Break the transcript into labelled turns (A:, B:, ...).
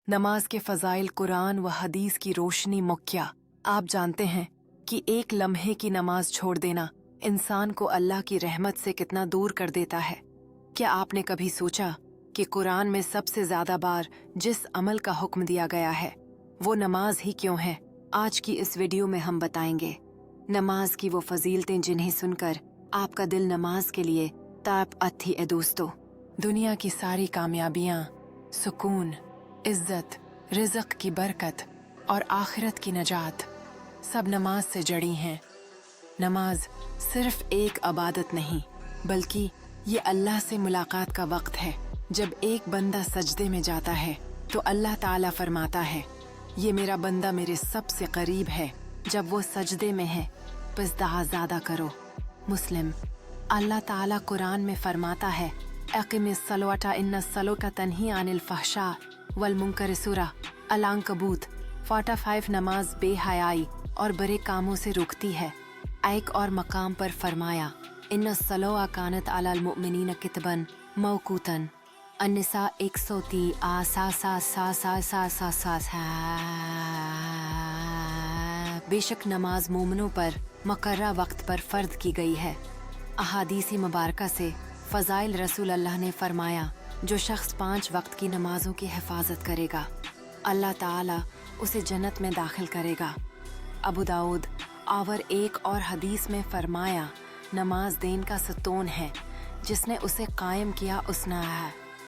A: नमाज के फ़ज़ाइल कुरान व हदीस की रोशनी मुक्या। आप जानते हैं कि एक लम्हे की नमाज छोड़ देना इंसान को अल्लाह की रहमत से कितना दूर कर देता है। क्या आपने कभी सोचा कि कुरान में सबसे ज़्यादा बार जिस अमल का हुक्म दिया गया है वो नमाज ही क्यों है? आज की इस वीडियो में हम बताएंगे नमाज की वो फजीलतें जिन्हें सुनकर आपका दिल नमाज के लिए ताप अथी है। दोस्तों, दुनिया की सारी कामयाबियाँ, सुकून, इज्जत, रिज़्क़ की बरकत और आखिरत की नजात सब नमाज से जड़ी हैं। नमाज सिर्फ एक इबादत नहीं बल्कि ये अल्लाह से मुलाकात का वक्त है। जब एक बंदा सजदे में जाता है तो अल्लाह ताला फरमाता है, ये मेरा बंदा मेरे सबसे करीब है। जब वो सजदे में है बस दुआ ज़्यादा करो। मुस्लिम। अल्लाह ताला कुरान में फरमाता है, अक़िमिस सलाता इन्नस सलाता तन्ही अनिल फ़हशा वल मुनकर। सूरा अल-अंकबूत 45। नमाज बेहयाई और बुरे कामों से रोकती है। एक और मकाम पर फरमाया, इन्नस सलाता कानत अलल मुमिनीन कितबन मौकूतन। अन्निसा 130 बेशक नमाज मोमिनों पर मुकर्रर वक्त पर फ़र्द की गई है। अहादीसी मुबारका से फ़ज़ाइल रसूल अल्लाह ने फरमाया, जो शख्स 5 वक्त की नमाजों की हिफाजत करेगा अल्लाह ताला उसे जन्नत में दाखिल करेगा। अबू दाऊद और एक और हदीस में फरमाया, नमाज दीन का सतून है, जिसने उसे कायम किया उसने है।